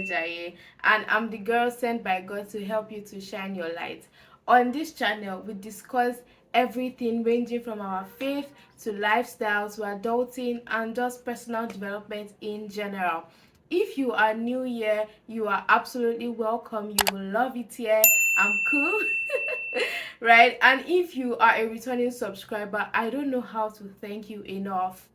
Jaye, and I'm the girl sent by God to help you to shine your light. On this channel, we discuss everything ranging from our faith to lifestyle to adulting and just personal development in general. If you are new here, you are absolutely welcome. You will love it here. I'm cool. Right? And if you are a returning subscriber, I don't know how to thank you enough.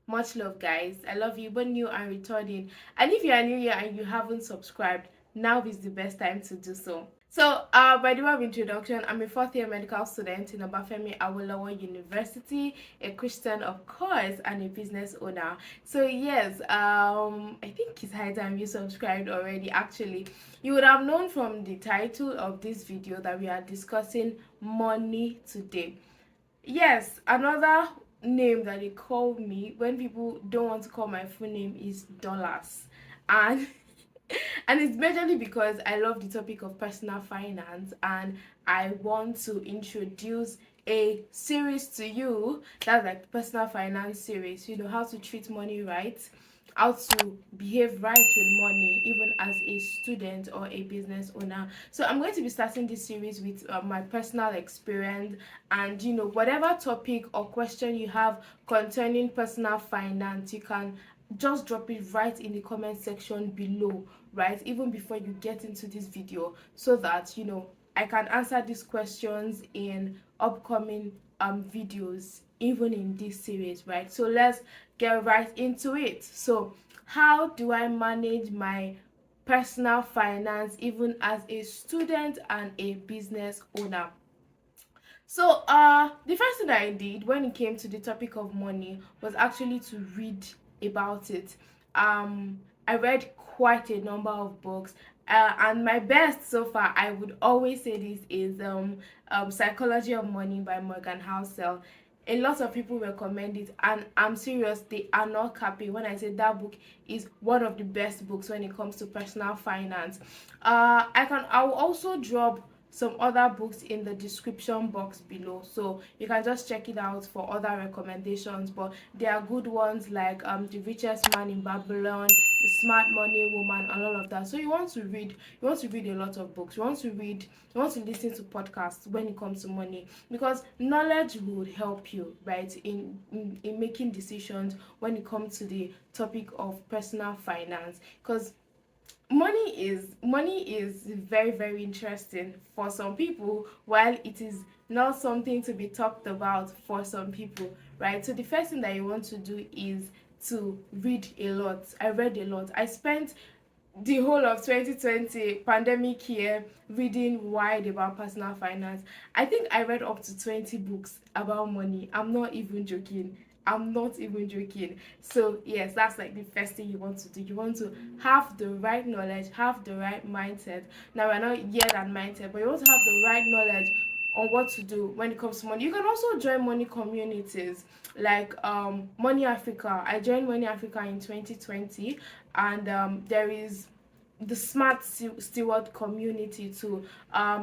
Much love, guys. I love you, both new and returning. And if you are new here and you haven't subscribed, now is the best time to do so. So, by the way of introduction, I'm a fourth year medical student in Obafemi Awolowo University, a Christian, of course, and a business owner. So, yes, I think it's high time you subscribed already. Actually, you would have known from the title of this video that we are discussing money today. Yes, another name that they call me when people don't want to call my full name is Dollars. And and it's majorly because I love the topic of personal finance and I want to introduce a series to you that's like personal finance series, how to treat money right, how to behave right with money even as a student or a business owner. So I'm going to be starting this series with my personal experience, and whatever topic or question you have concerning personal finance, you can just drop it right in the comment section below, right, even before you get into this video, so that I can answer these questions in upcoming videos, even in this series, right? So let's get right into it. So how do I manage my personal finance even as a student and a business owner? So the first thing that I did when it came to the topic of money was actually to read about it. I read quite a number of books, and my best so far, I would always say this, is Psychology of Money by Morgan Housel. A lot of people recommend it, and I'm serious, they are not capping when I say that book is one of the best books when it comes to personal finance. I will also drop some other books in the description box below, so you can just check it out for other recommendations, but there are good ones like The Richest Man in Babylon, The Smart Money Woman, and all of that. So you want to read a lot of books, you want to listen to podcasts when it comes to money, because knowledge would help you, right, in making decisions when it comes to the topic of personal finance. Because money is very, very interesting for some people, while it is not something to be talked about for some people, right? So the first thing that you want to do is to read a lot. I read a lot. I spent the whole of 2020 pandemic year reading wide about personal finance. I think I read up to 20 books about money. I'm not even joking. So yes, that's like the first thing you want to do. You want to have the right knowledge, have the right mindset. Now we're not yet at mindset, but you want to have the right knowledge on what to do when it comes to money. You can also join money communities like Money Africa. I joined Money Africa in 2020, and there is the Smart Steward community too.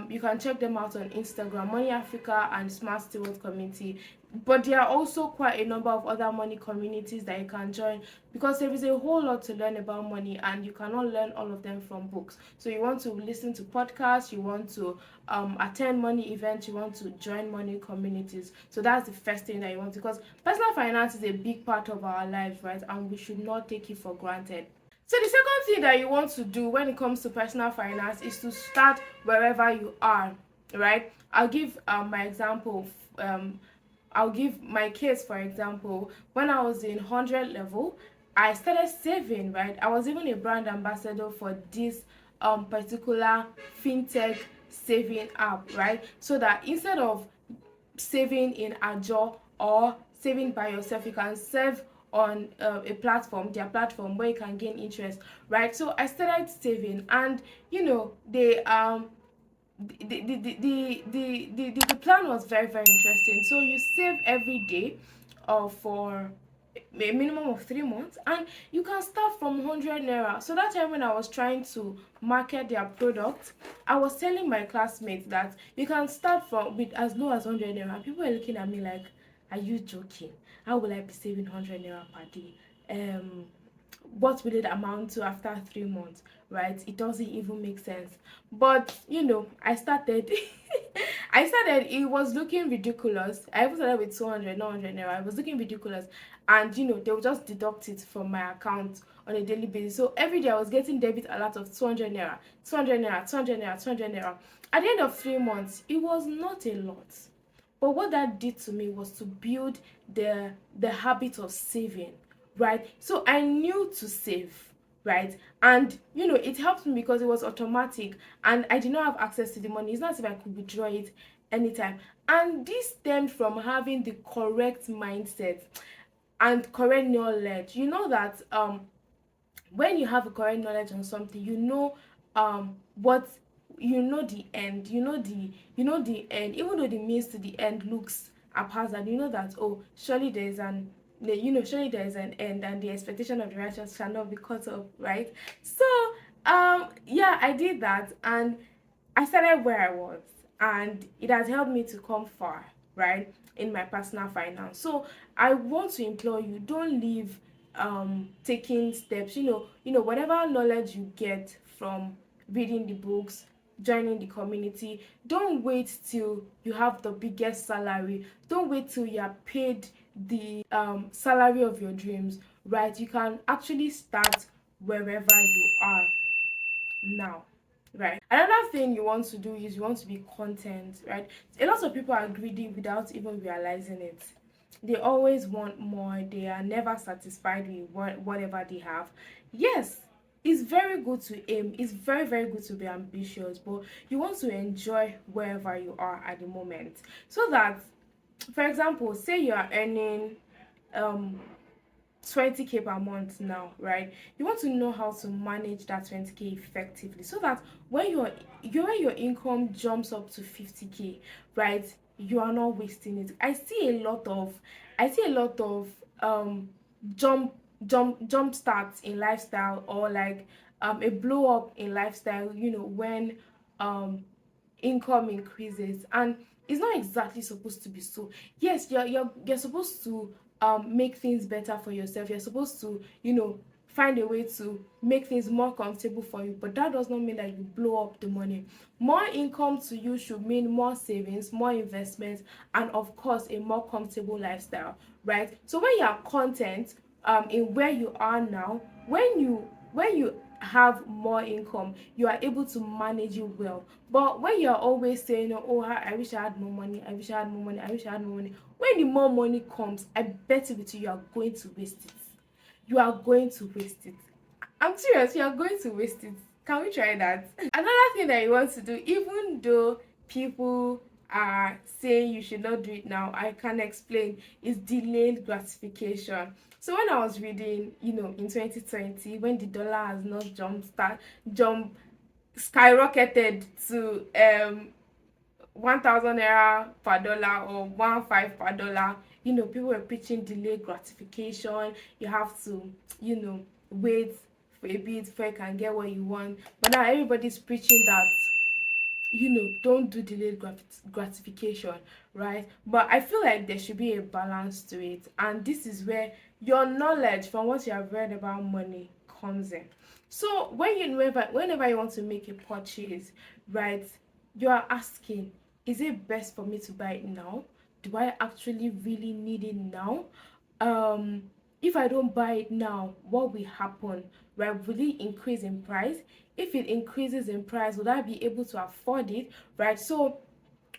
You can check them out on Instagram, Money Africa and Smart Steward community. But there are also quite a number of other money communities that you can join, because there is a whole lot to learn about money and you cannot learn all of them from books. So you want to listen to podcasts, you want to attend money events, you want to join money communities. So that's the first thing that you want, because personal finance is a big part of our lives, right? And we should not take it for granted. So the second thing that you want to do when it comes to personal finance is to start wherever you are, right? I'll give my example. I'll give my case, for example. When I was in 100 level, I started saving, right? I was even a brand ambassador for this particular fintech saving app, right? So that instead of saving in Ajo or saving by yourself, you can save on their platform where you can gain interest, right? So I started saving, and the plan was very, very interesting. So you save every day for a minimum of 3 months, and you can start from 100 naira. So that time when I was trying to market their product, I was telling my classmates that you can start from with as low as 100 naira. People were looking at me like, are you joking? How will I be saving 100 naira per day? what will it amount to after 3 months, right? It doesn't even make sense. But I started. It was looking ridiculous. I even started with 200, 900 naira. It was looking ridiculous. And they will just deduct it from my account on a daily basis. So every day I was getting debit a lot of 200 naira, 200 naira, 200 naira, 200 naira. At the end of 3 months, it was not a lot. But what that did to me was to build the habit of saving, right? So I knew to save, right? And it helped me because it was automatic and I did not have access to the money. It's not as if I could withdraw it anytime. And this stemmed from having the correct mindset and correct knowledge. You know that when you have a correct knowledge on something, what the end, the end, even though the means to the end looks haphazard. You know that, oh, surely there is surely there is an end, and the expectation of the righteous shall not be cut off, right? So yeah, I did that, and I started where I was, and it has helped me to come far, right, in my personal finance. So I want to implore you, don't leave taking steps. Whatever knowledge you get from reading the books, joining the community, don't wait till you have the biggest salary. Don't wait till you are paid the salary of your dreams, right? You can actually start wherever you are now, right? Another thing you want to do is you want to be content, right? A lot of people are greedy without even realizing it. They always want more. They are never satisfied with whatever they have. Yes, it's very good to aim. It's very, very good to be ambitious, but you want to enjoy wherever you are at the moment. So that, for example, say you are earning um 20K per month now, right? You want to know how to manage that 20K effectively, so that when your income jumps up to 50K, right, you are not wasting it. I see a lot of um jump jump starts in lifestyle, or like a blow up in lifestyle, when um income increases, and it's not exactly supposed to be so. Yes, you're supposed to make things better for yourself. You're supposed to find a way to make things more comfortable for you, but that does not mean that you blow up the money. More income to you should mean more savings, more investments, and of course a more comfortable lifestyle, right? So when you are content in where you are now, when you have more income, you are able to manage it well. But when you're always saying, oh, I wish I had more money, I wish I had more money, I wish I had more money, when the more money comes, I bet you with you are going to waste it. You are going to waste it. I'm serious, you are going to waste it. Can we try that? Another thing that you want to do, even though people are saying you should not do it now, I can explain, is delayed gratification. So when I was reading, in 2020, when the dollar has not jump skyrocketed to 1,000 naira per dollar, or 1 5 per dollar, people were preaching delayed gratification. You have to, wait for a bit before you can get what you want. But now everybody's preaching that, don't do delayed gratification, right? But I feel like there should be a balance to it, and this is where your knowledge from what you have read about money comes in. So whenever you want to make a purchase, right, you are asking, is it best for me to buy it now? Do I actually really need it now? um if I don't buy it now, what will happen? Right, will it increase in price? If it increases in price, will I be able to afford it? Right. So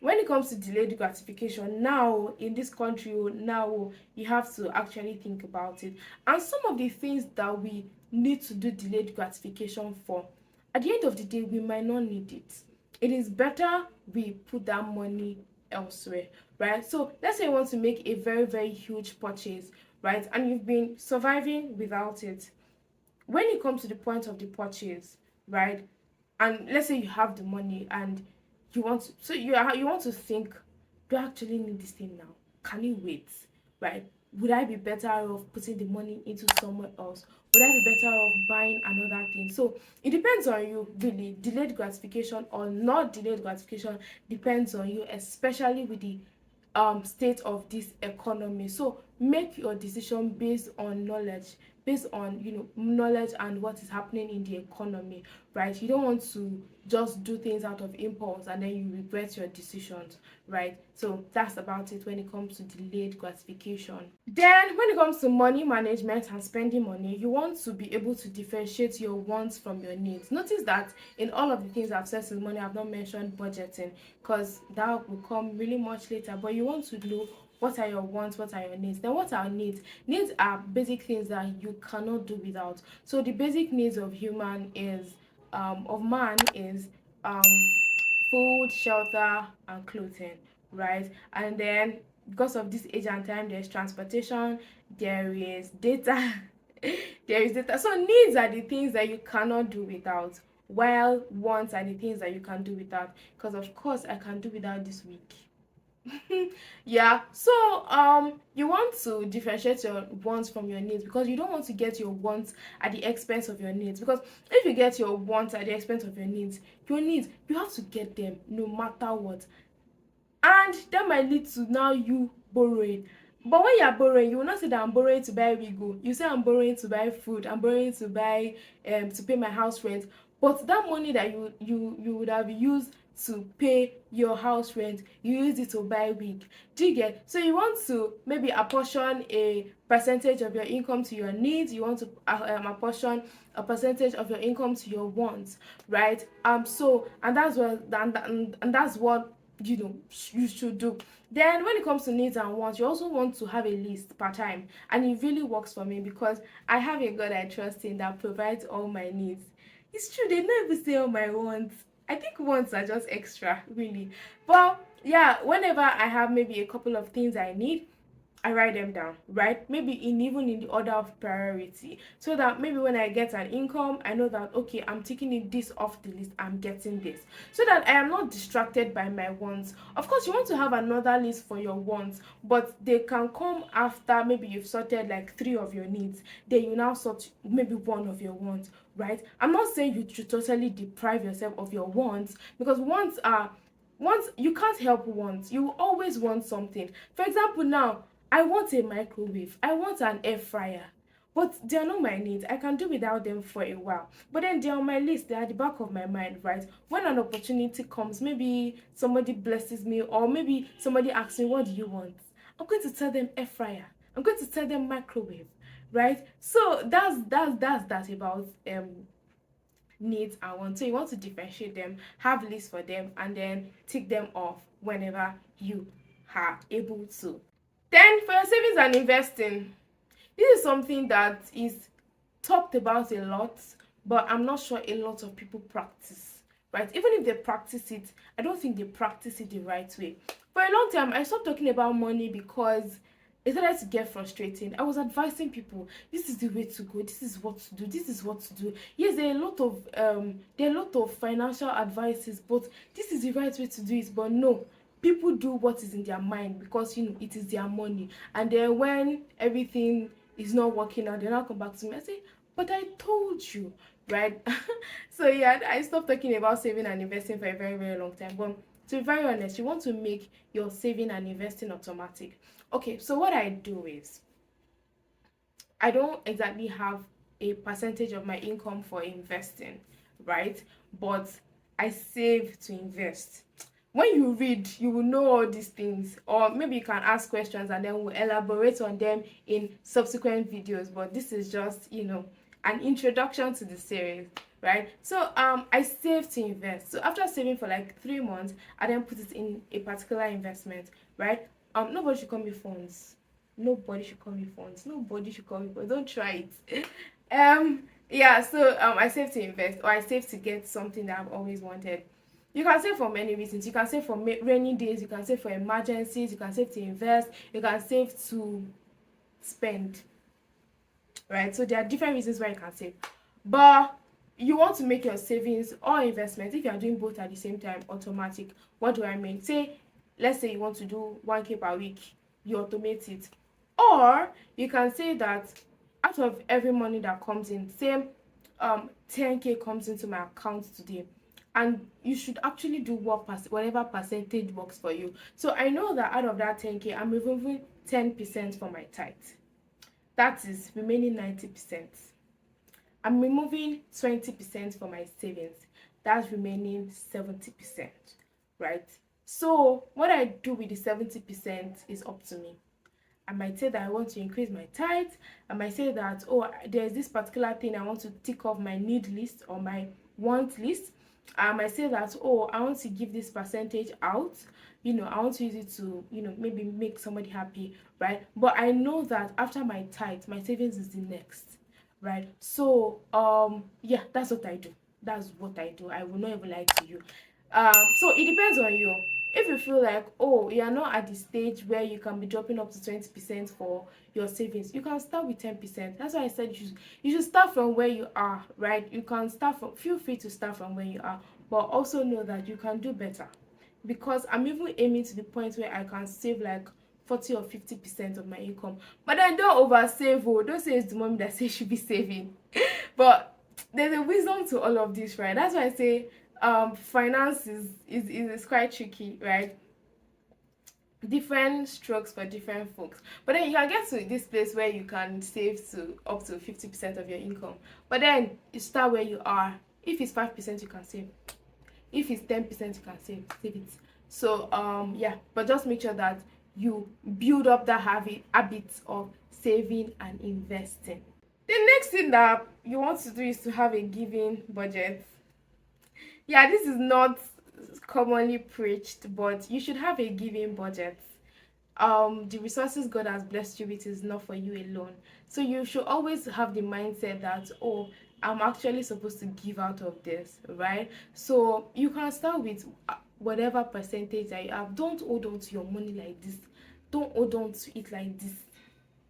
when it comes to delayed gratification, now in this country, now you have to actually think about it. And some of the things that we need to do delayed gratification for, at the end of the day, we might not need it. It is better we put that money elsewhere, right? So let's say you want to make a very, very huge purchase, right, and you've been surviving without it. When it comes to the point of the purchase, right, and let's say you have the money and you want to think, do I actually need this thing now? Can it wait? Right? Would I be better off putting the money into somewhere else? Would I be better off buying another thing? So it depends on you, really. Delayed gratification or not delayed gratification depends on you, especially with the state of this economy. So make your decision based on knowledge, based on knowledge and what is happening in the economy, right? You don't want to just do things out of impulse and then you regret your decisions, right? So that's about it when it comes to delayed gratification. Then when it comes to money management and spending money, you want to be able to differentiate your wants from your needs. Notice that in all of the things I've said with money, I've not mentioned budgeting because that will come really much later. But you want to know what are your wants, what are your needs. Then what are needs? Needs are basic things that you cannot do without. So the basic needs of man is food, shelter, and clothing, right? And then because of this age and time, there's transportation, there is data, there is data. So needs are the things that you cannot do without, while wants are the things that you can do without. Because of course, I can do without this week. Yeah, so you want to differentiate your wants from your needs because you don't want to get your wants at the expense of your needs. Because if you get your wants at the expense of your needs you have to get them no matter what, and that might lead to now you borrowing. But when you're borrowing, you will not say that I'm borrowing to buy wig. You say I'm borrowing to buy food, I'm borrowing to buy to pay my house rent. But that money that you would have used to pay your house rent, you use it to buy wig. Do you get? So you want to maybe apportion a percentage of your income to your needs. You want to apportion a percentage of your income to your wants, right? So and that's what you should do. Then when it comes to needs and wants, you also want to have a list per time, and it really works for me because I have a God I trust in that provides all my needs. It's true, they don't even say all my wants. I think wants are just extra, really. But yeah, whenever I have maybe a couple of things I need, I write them down, right? Maybe even in the order of priority, so that maybe when I get an income, I know that okay, I'm taking this off the list, I'm getting this, so that I am not distracted by my wants. Of course, you want to have another list for your wants, but they can come after maybe you've sorted like 3 of your needs. Then you now sort maybe one of your wants, right? I'm not saying you should totally deprive yourself of your wants because wants you can't help wants. You always want something. For example, now I want a microwave, I want an air fryer, but they are not my needs. I can do without them for a while, but then they're on my list, they're at the back of my mind, right? When an opportunity comes, maybe somebody blesses me, or maybe somebody asks me, what do you want? I'm going to tell them air fryer, I'm going to tell them microwave, right? So that's that about needs and wants. So you want to differentiate them, have lists for them, and then tick them off whenever you are able to. Then for your savings and investing, this is something that is talked about a lot, but I'm not sure a lot of people practice, right? Even if they practice it, I don't think they practice it the right way. For a long time, I stopped talking about money because it started to get frustrating. I was advising people, this is the way to go, this is what to do, this is what to do. Yes, there are a lot of financial advices, but this is the right way to do it. But no, people do what is in their mind because it is their money. And then when everything is not working out, they now come back to me and say, but I told you, right? So yeah, I stopped talking about saving and investing for a very, very long time. But to be very honest, you want to make your saving and investing automatic. Okay, so what I do is I don't exactly have a percentage of my income for investing, right? But I save to invest. When you read, you will know all these things, or maybe you can ask questions and then we'll elaborate on them in subsequent videos. But this is just, an introduction to the series, right? So I save to invest. So after saving for like 3 months, I then put it in a particular investment, right? Nobody should call me phones. Nobody should call me phones. Nobody should call me phones. Don't try it. Yeah, so I save to invest, or I save to get something that I've always wanted. You can save for many reasons. You can save for rainy days, you can save for emergencies, you can save to invest, you can save to spend, right? So there are different reasons why you can save. But you want to make your savings or investments, if you are doing both at the same time, automatic. What do I mean? Let's say you want to do 1K per week, you automate it. Or you can say that out of every money that comes in, say 10K comes into my account today, and you should actually do whatever percentage works for you. So I know that out of that 10K, I'm removing 10% for my tithe. That is remaining 90%. I'm removing 20% for my savings. That's remaining 70%, right? So what I do with the 70% is up to me. I might say that I want to increase my tithe. I might say that, oh, there's this particular thing I want to tick off my need list or my want list. I might say that, oh, I want to give this percentage out. I want to use it to, maybe make somebody happy, right? But I know that after my tithe, my savings is the next, right? So, yeah, that's what I do. That's what I do. I will not even lie to you. So it depends on you. If you feel like, oh, you are not at the stage where you can be dropping up to 20% for your savings, you can start with 10%. That's why I said you should start from where you are, right? You can feel free to start from where you are, but also know that you can do better, because I'm even aiming to the point where I can save like 40 or 50% of my income. But then don't over save. Oh, don't say it's the mom that says you should be saving. But there's a wisdom to all of this, right? That's why I say finance is quite tricky, right? Different strokes for different folks. But then you can get to this place where you can save to up to 50% of your income. But then you start where you are. If it's 5%, you can save. If it's 10%, you can save it. So yeah, but just make sure that you build up that habit of saving and investing. The next thing that you want to do is to have a giving budget. Yeah, this is not commonly preached, but you should have a giving budget. The resources God has blessed you with is not for you alone. So you should always have the mindset that, oh, I'm actually supposed to give out of this, right? So you can start with whatever percentage that you have. Don't hold on to your money like this. Don't hold on to it like this.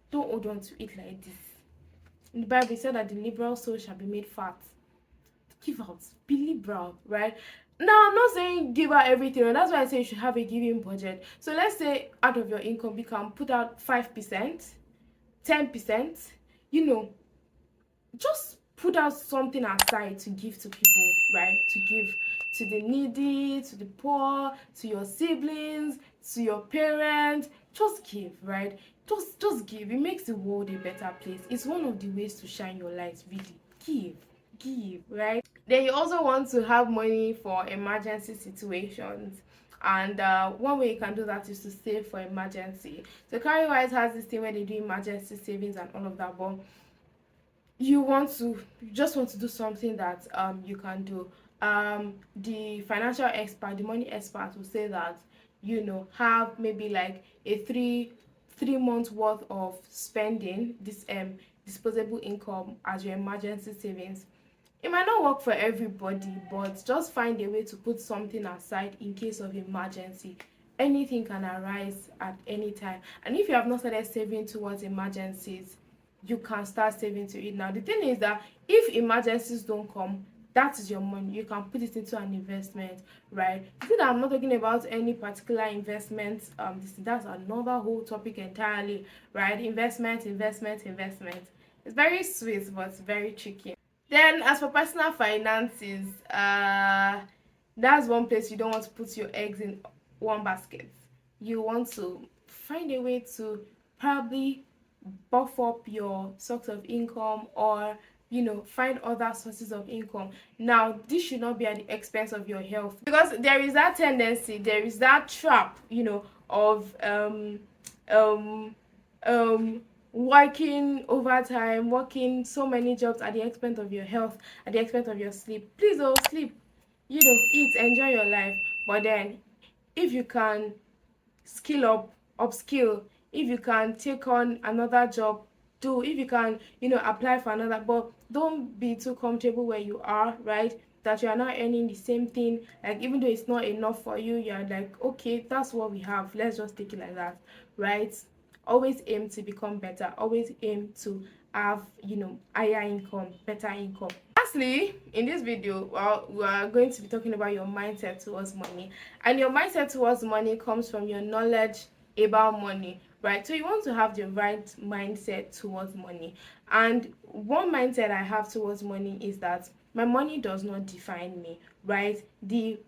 Don't hold on to it like this. In the Bible, it said that the liberal soul shall be made fat. Give out, be liberal, right? Now I'm not saying give out everything, and that's why I say you should have a giving budget. So let's say out of your income you can put out 5%, 10%, just put out something aside to give to people, right? To give to the needy, to the poor, to your siblings, to your parents. Just give, right? Just give. It makes the world a better place. It's one of the ways to shine your light. Really, give, right? Then you also want to have money for emergency situations. And one way you can do that is to save for emergency. So Carrywise has this thing where they do emergency savings and all of that, but you just want to do something that you can do. The financial expert, the money expert will say that have maybe like a three months worth of spending, this disposable income as your emergency savings. It might not work for everybody, but just find a way to put something aside in case of emergency. Anything can arise at any time, and if you have not started saving towards emergencies, you can start saving to it now. The thing is that if emergencies don't come, that is your money. You can put it into an investment, right? You see that I'm not talking about any particular investment. That's another whole topic entirely, right? Investment. It's very sweet, but it's very tricky. Then, as for personal finances, that's one place you don't want to put your eggs in one basket. You want to find a way to probably buff up your source of income, or find other sources of income. Now this should not be at the expense of your health, because there is that tendency, there is that trap, of um working overtime, working so many jobs at the expense of your health, at the expense of your sleep. Please don't sleep, eat, enjoy your life. But then if you can upskill, if you can take on another job, do. If you can apply for another, but don't be too comfortable where you are, right? That you are not earning the same thing, like even though it's not enough for you, you're like, okay, that's what we have, let's just take it like that, right? Always aim to become better, always aim to have higher income, better income. Lastly, in this video, we are going to be talking about your mindset towards money. And your mindset towards money comes from your knowledge about money, right? So you want to have the right mindset towards money. And one mindset I have towards money is that my money does not define me, right? The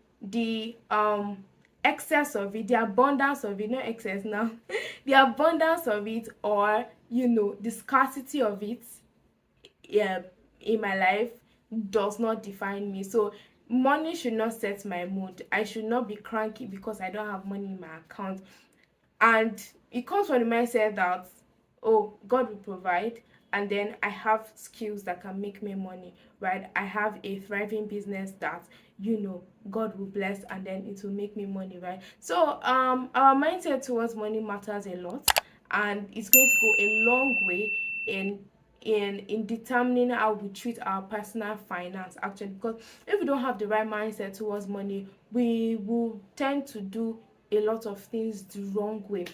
excess of it, the abundance of it, not excess now, the abundance of it, or the scarcity of it, yeah, in my life does not define me. So money should not set my mood. I should not be cranky because I don't have money in my account. And it comes from the mindset that, oh, God will provide, and then I have skills that can make me money, right? I have a thriving business that God will bless, and then it will make me money, right? So our mindset towards money matters a lot, and it's going to go a long way in determining how we treat our personal finance, actually, because if we don't have the right mindset towards money, we will tend to do a lot of things the wrong way.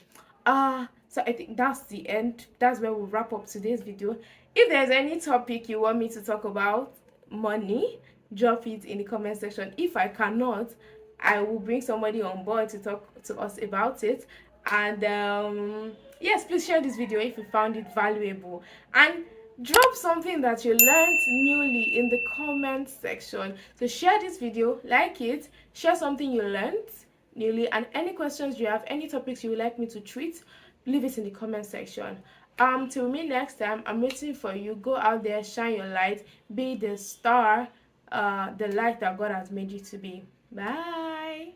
So I think that's the end. That's where we'll wrap up today's video. If there's any topic you want me to talk about money, drop it in the comment section. If I cannot, I will bring somebody on board to talk to us about it. And yes, please share this video if you found it valuable, and drop something that you learned newly in the comment section. So share this video, like it, share something you learned newly, and any questions you have, any topics you would like me to treat, leave it in the comment section. Till me next time, I'm waiting for you. Go out there, shine your light, be the star, the light that God has made you to be. Bye.